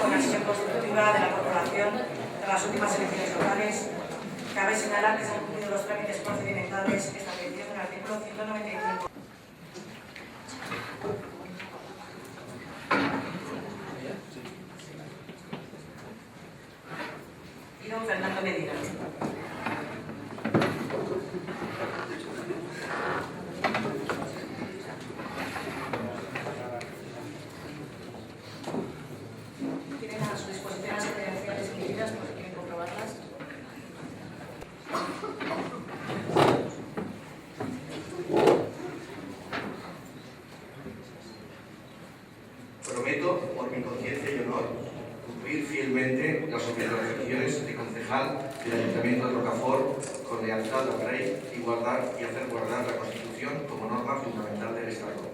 con la sesión constitutiva de la corporación tras las últimas elecciones locales. Cabe señalar que se han cumplido los trámites procedimentales establecidos en el artículo 195. Y don Fernando Medina. Tienen a su disposición las credenciales emitidas por si quieren comprobarlas. Prometo, por mi conciencia y honor, cumplir fielmente las obligaciones de concejal del Ayuntamiento de Rocafort con lealtad al Rey y guardar y hacer guardar la Constitución como norma fundamental del Estado.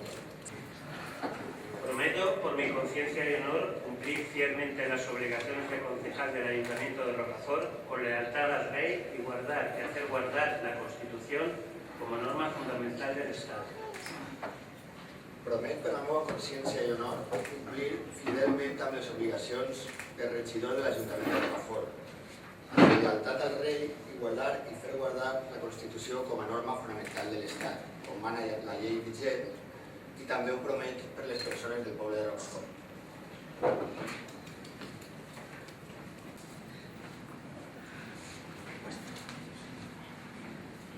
Prometo, por mi conciencia y honor, cumplir fielmente las obligaciones de concejal del Ayuntamiento de Rocafort con lealtad al Rey y guardar y hacer guardar la Constitución como norma fundamental del Estado. Promet, per la meva consciència i honor, complir fidelment amb les obligacions de regidor de l'Ajuntament de Rocafort, amb lleialtat al rei i guardar i fer guardar la Constitució com a norma fonamental de l'Estat, com mana la llei vigent, i també ho promet per les persones del poble de Rocafort.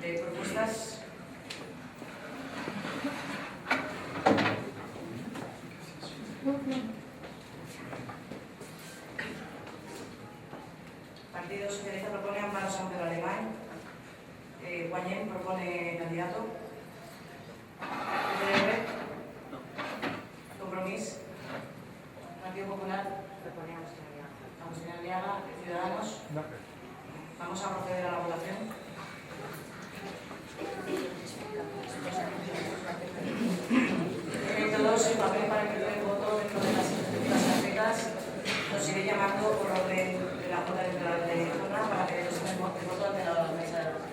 Propuestas. Partido Socialista propone Amparo San Pedro Alemán. Guanyén propone candidato. PDR. Compromís. Partido Popular. Propone Agustín Aliaga. Ciudadanos. Vamos a proceder a la votación. Tienen todos el papel para que el voto dentro de las respectivas carpetas. Nos iré llamando por orden de la Junta Electoral de zona para que nos den el voto ante la mesa de la Junta.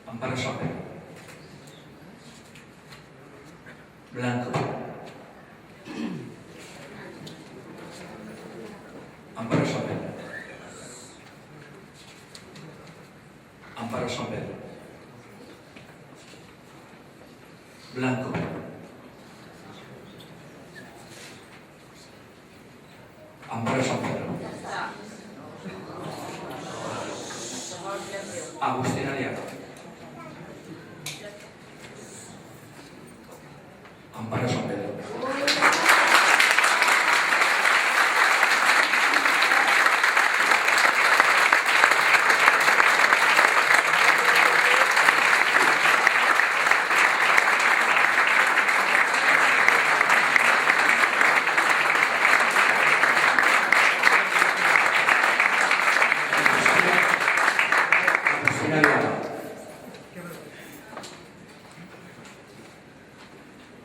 Amparo Sombel. Blanco. Amparo Sombel. Amparo Sombel. Blanco. Amparo Sombel. Agustín Aliaga. Amparo Sombel.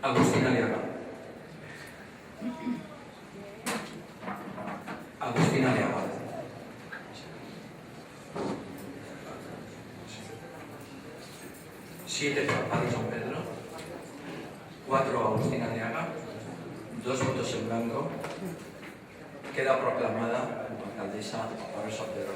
Agustín Aliaga. Agustín Aliaga. Siete por Amparo San Pedro, 4 Agustín Aliaga, 2 votos en blanco. Queda proclamada como alcaldesa Amparo San Pedro.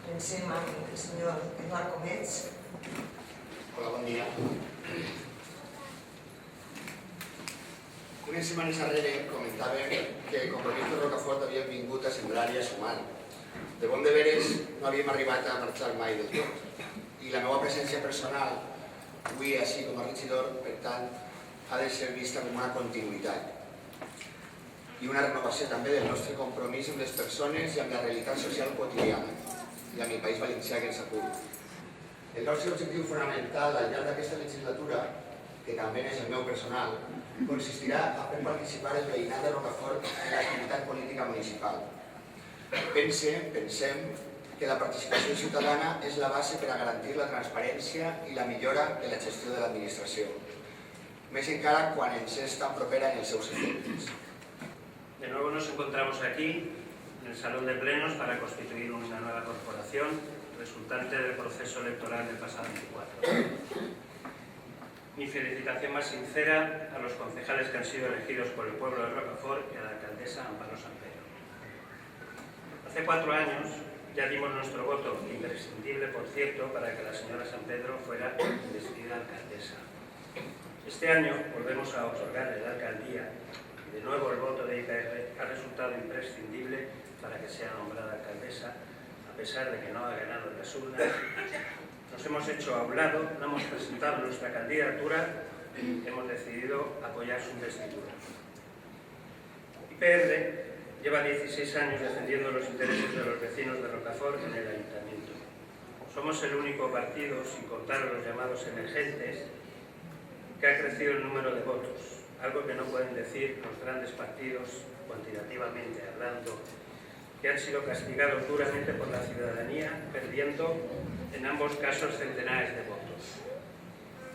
Pensem en el senyor Eduard Comets. Hola, bon dia. Unes setmanes darrere comentàvem que Compromís de Rocafort havia vingut a sembrar i a sumar. De bon de veres no havíem arribat a marxar mai del tot. I la meva presència personal, avui així com a regidor, per tant, ha de ser vista com una continuïtat. I una renovació també del nostre compromís amb les persones i amb la realitat social quotidiana i amb el País Valencià que ens acull. El nostre objectiu fonamental al llarg d'aquesta legislatura, que també és el meu personal, consistirà a fer participar el veïnat de Rocafort en l'activitat política municipal. Pensem que la participació ciutadana és la base per a garantir la transparència i la millora de la gestió de l'administració, més encara quan ens és tan propera en els seus efectes. De nuevo nos encontramos aquí, en el Salón de Plenos, para constituir una nueva corporación, resultante del proceso electoral del pasado 24. Mi felicitación más sincera a los concejales que han sido elegidos por el pueblo de Rocafort y a la alcaldesa Amparo San Pedro. Hace 4 años ya dimos nuestro voto, imprescindible por cierto, para que la señora San Pedro fuera investida alcaldesa. Este año volvemos a otorgarle la alcaldía. De nuevo el voto de IPR ha resultado imprescindible para que sea nombrada alcaldesa, a pesar de que no ha ganado en las urnas. Nos hemos hecho a un lado, no hemos presentado nuestra candidatura y hemos decidido apoyar su investidura. IPR lleva 16 años defendiendo los intereses de los vecinos de Rocafort en el ayuntamiento. Somos el único partido, sin contar a los llamados emergentes, que ha crecido el número de votos, algo que no pueden decir los grandes partidos, cuantitativamente hablando, que han sido castigados duramente por la ciudadanía, perdiendo en ambos casos centenares de votos.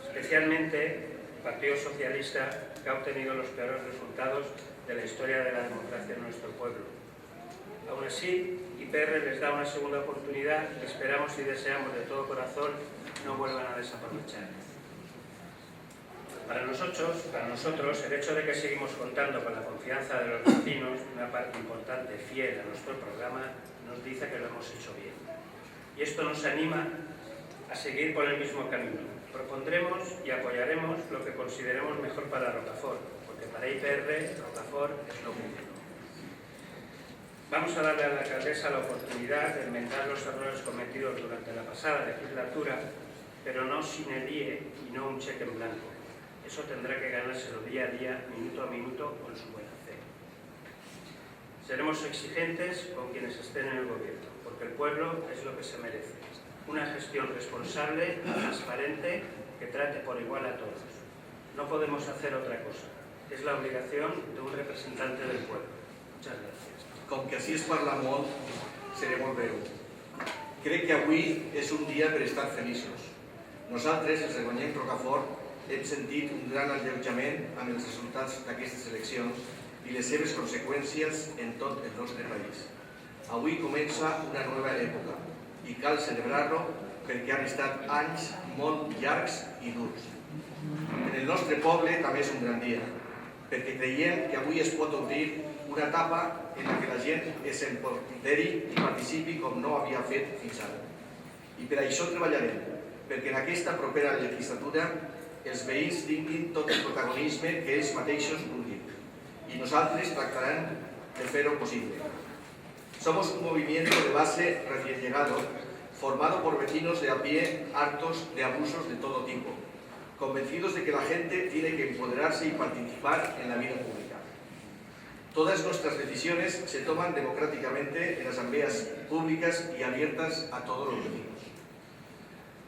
Especialmente el Partido Socialista, que ha obtenido los peores resultados de la historia de la democracia en nuestro pueblo. Aún así, IPR les da una segunda oportunidad y esperamos y deseamos de todo corazón no vuelvan a desaprovechar. Para nosotros, el hecho de que seguimos contando con la confianza de los vecinos, una parte importante fiel a nuestro programa, nos dice que lo hemos hecho bien. Y esto nos anima a seguir por el mismo camino. Propondremos y apoyaremos lo que consideremos mejor para Rocafort, porque para IPR, Rocafort es lo primero. Vamos a darle a la alcaldesa la oportunidad de enmendar los errores cometidos durante la pasada legislatura, pero no sin el IE y no un cheque en blanco. Eso tendrá que ganárselo día a día, minuto a minuto, con su buena fe. Seremos exigentes con quienes estén en el gobierno, porque el pueblo es lo que se merece. Una gestión responsable, transparente, que trate por igual a todos. No podemos hacer otra cosa. Es la obligación de un representante del pueblo. Muchas gracias. Com que així es parla molt, seré molt breu. Crec que avui és un dia per estar feliços. Nosaltres, els de Guanyem Rocafort, hem sentit un gran alleujament amb els resultats d'aquestes eleccions i les seves conseqüències en tot el nostre país. Avui comença una nova època i cal celebrar-lo perquè han estat anys molt llargs i durs. En el nostre poble també és un gran dia, perquè creiem que avui es pot obrir una etapa en la que la gent s'empoderi i participi com no havia fet fins ara. I per això treballarem, perquè en aquesta propera legislatura els veïns tinguin tot el protagonisme que ells mateixos vulguin. Y nosaltres tractarán de hacerlo posible. Somos un movimiento de base recién llegado, formado por vecinos de a pie hartos de abusos de todo tipo, convencidos de que la gente tiene que empoderarse y participar en la vida pública. Todas nuestras decisiones se toman democráticamente en asambleas públicas y abiertas a todos los vecinos.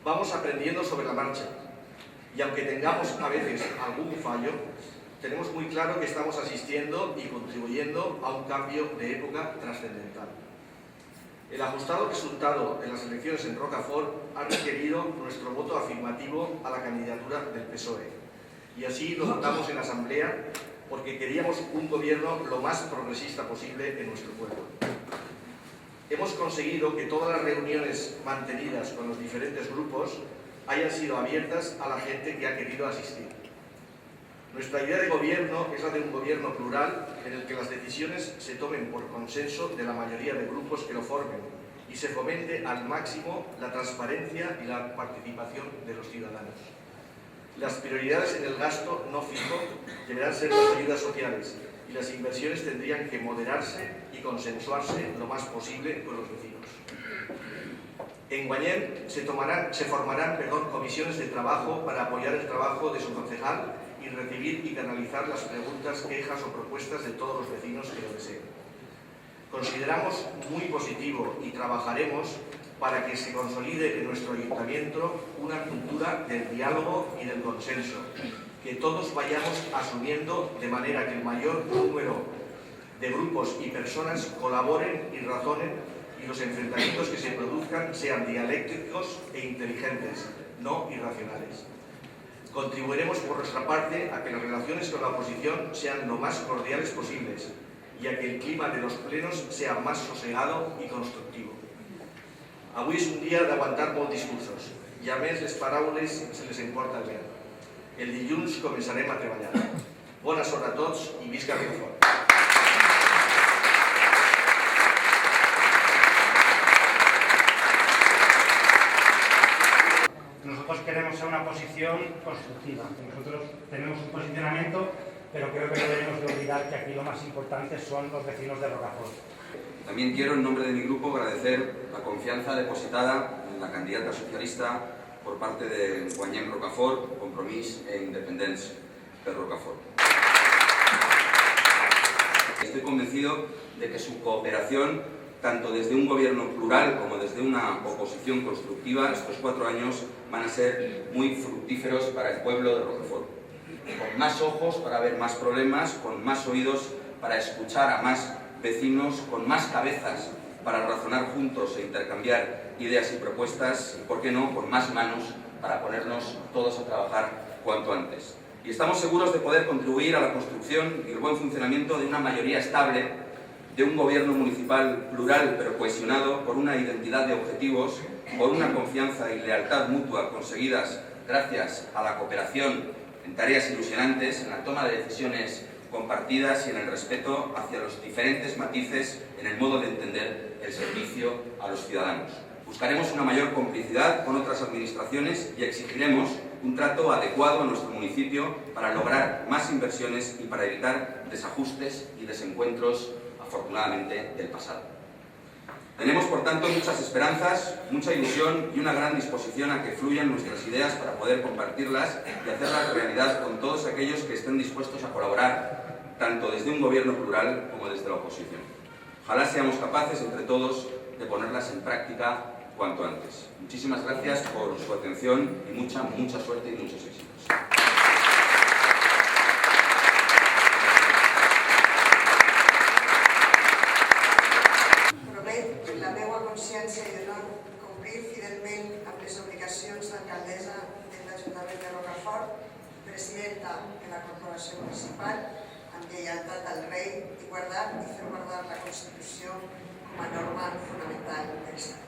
Vamos aprendiendo sobre la marcha y aunque tengamos a veces algún fallo, tenemos muy claro que estamos asistiendo y contribuyendo a un cambio de época trascendental. El ajustado resultado de las elecciones en Rocafort ha requerido nuestro voto afirmativo a la candidatura del PSOE y así lo votamos en asamblea porque queríamos un gobierno lo más progresista posible en nuestro pueblo. Hemos conseguido que todas las reuniones mantenidas con los diferentes grupos hayan sido abiertas a la gente que ha querido asistir. Nuestra idea de gobierno es la de un gobierno plural en el que las decisiones se tomen por consenso de la mayoría de grupos que lo formen y se fomente al máximo la transparencia y la participación de los ciudadanos. Las prioridades en el gasto no fijo deberán ser las ayudas sociales y las inversiones tendrían que moderarse y consensuarse lo más posible con los vecinos. En Guanyem se formarán comisiones de trabajo para apoyar el trabajo de su concejal y recibir y canalizar las preguntas, quejas o propuestas de todos los vecinos que lo deseen. Consideramos muy positivo y trabajaremos para que se consolide en nuestro ayuntamiento una cultura del diálogo y del consenso, que todos vayamos asumiendo de manera que el mayor número de grupos y personas colaboren y razonen y los enfrentamientos que se produzcan sean dialécticos e inteligentes, no irracionales. Contribuiremos por nuestra parte a que las relaciones con la oposición sean lo más cordiales posibles y a que el clima de los plenos sea más sosegado y constructivo. Avui és un dia d'aguantar molts discursos i a més les paraules se les importa el vent. El dilluns començarem a treballar. Bona sort a tots i visca Rocafort. Nosotros queremos ser una posición constructiva. Nosotros tenemos un posicionamiento, pero creo que no debemos de olvidar que aquí lo más importante son los vecinos de Rocafort. También quiero, en nombre de mi grupo, agradecer la confianza depositada en la candidata socialista por parte de Guanyem Rocafort, Compromís e Independents per Rocafort. Estoy convencido de que su cooperación, tanto desde un gobierno plural como desde una oposición constructiva, estos 4 años van a ser muy fructíferos para el pueblo de Rocafort. Con más ojos para ver más problemas, con más oídos para escuchar a más vecinos, con más cabezas para razonar juntos e intercambiar ideas y propuestas y, por qué no, con más manos para ponernos todos a trabajar cuanto antes. Y estamos seguros de poder contribuir a la construcción y el buen funcionamiento de una mayoría estable de un gobierno municipal plural pero cohesionado por una identidad de objetivos, por una confianza y lealtad mutua conseguidas gracias a la cooperación en tareas ilusionantes, en la toma de decisiones compartidas y en el respeto hacia los diferentes matices en el modo de entender el servicio a los ciudadanos. Buscaremos una mayor complicidad con otras administraciones y exigiremos un trato adecuado a nuestro municipio para lograr más inversiones y para evitar desajustes y desencuentros, afortunadamente, del pasado. Tenemos, por tanto, muchas esperanzas, mucha ilusión y una gran disposición a que fluyan nuestras ideas para poder compartirlas y hacerlas realidad con todos aquellos que estén dispuestos a colaborar, tanto desde un gobierno plural como desde la oposición. Ojalá seamos capaces, entre todos, de ponerlas en práctica cuanto antes. Muchísimas gracias por su atención y mucha suerte y muchos éxitos. Promet la meva consciència i d'honor complir fidelment amb les obligacions d'alcaldessa de l'Ajuntament de Rocafort, presidenta de la Corporació Municipal, amb lleialtat al rei i guardar i fer guardar la Constitució com a norma fonamental de l'Estat.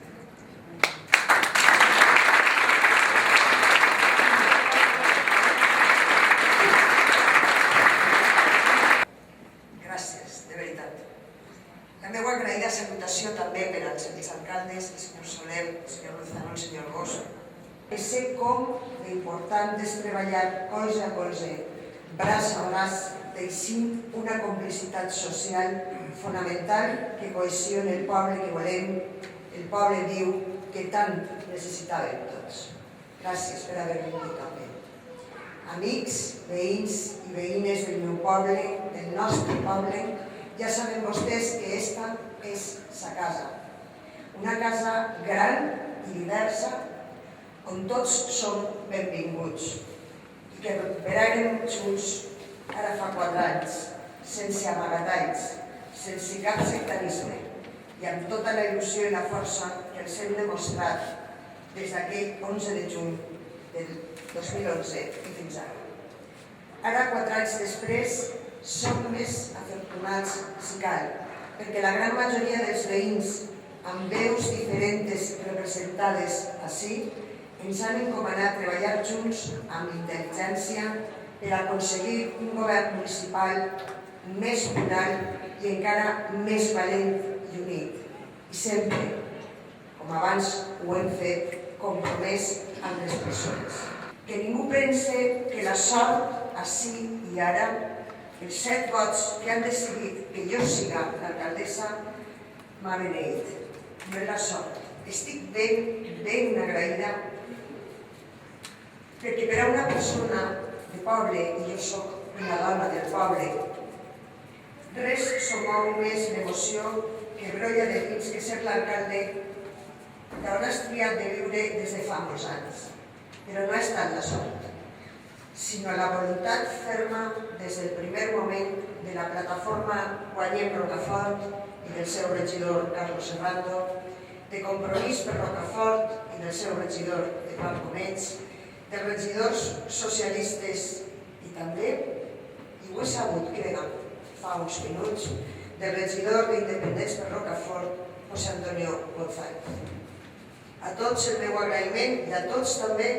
Gràcies, de veritat. La meva agraïda salutació també per als alcaldes, el senyor Soler, el senyor Lozano, el senyor Bosch. Sé com d'important és treballar colze a colze, braç a braç, teixint una complicitat social fonamental que cohesiona el poble que volem, el poble viu que tant necessitàvem tots. Gràcies per haver vingut també. Amics, veïns i veïnes del meu poble, del nostre poble, ja saben vostès que esta és sa casa. Una casa gran i diversa, on tots som benvinguts i que recuperarem junts ara fa 4 anys, sense amagatalls, sense cap sectarisme i amb tota la il·lusió i la força que els hem demostrat des d'aquell 11 de juny del 2011 i fins ara. Ara, 4 anys després, som més afortunats si cal, perquè la gran majoria dels veïns amb veus diferents representades ací ens han encomanat treballar junts amb intel·ligència per aconseguir un govern municipal més plural i encara més valent i unit. I sempre, com abans ho hem fet, compromès amb les persones. Que ningú pense que la sort, ací i ara, els 7 vots que han decidit que jo siga l'alcaldessa, m'ha beneït. No és la sort. Estic ben agraïda perquè per a una persona de poble, i jo soc una dona del poble, res s'omou més l'emoció que brolla de dins que ser l'alcalde d'on has triat de viure des de fa molts anys. Però no ha estat la sort, sinó la voluntat ferma des del primer moment de la plataforma Guanyem Rocafort i del seu regidor Carlos Serrando, de Compromís per Rocafort i del seu regidor Evan Comets, dels regidors socialistes i també, i ho he sabut, crec, fa uns minuts, del regidor d'Independents per Rocafort, José Antonio González. A tots el meu agraïment i a tots també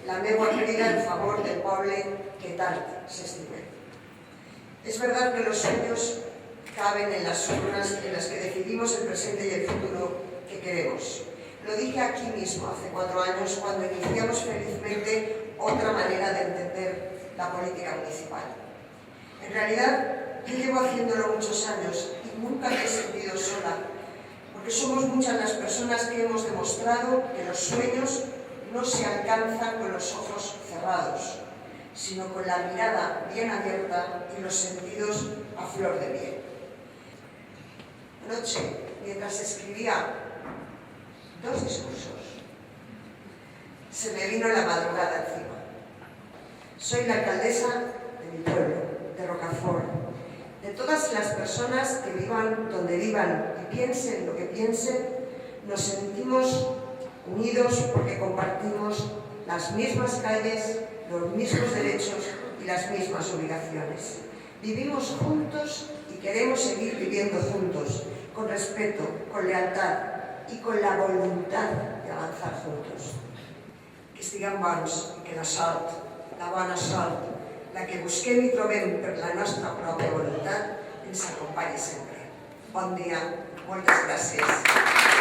la meva crida en favor del poble que tant s'estimem. Es verdad que los sueños caben en las urnas en las que decidimos el presente y el futuro que queremos. Lo dije aquí mismo hace 4 años cuando iniciamos felizmente otra manera de entender la política municipal. En realidad, yo llevo haciéndolo muchos años y nunca me he sentido sola, porque somos muchas las personas que hemos demostrado que los sueños no se alcanzan con los ojos cerrados, sino con la mirada bien abierta y los sentidos a flor de piel. Anoche, mientras escribía 2 discursos, se me vino la madrugada encima. Soy la alcaldesa de mi pueblo, de Rocafort, de todas las personas que vivan donde vivan y piensen lo que piensen, nos sentimos unidos porque compartimos las mismas calles, los mismos derechos y las mismas obligaciones. Vivimos juntos y queremos seguir viviendo juntos, con respeto, con lealtad y con la voluntad de avanzar juntos. Que estiguem bons i que la sort, la bona sort, la que busquem i trobem per la nostra pròpia voluntat, ens acompanyi sempre. Bon dia, moltes gràcies.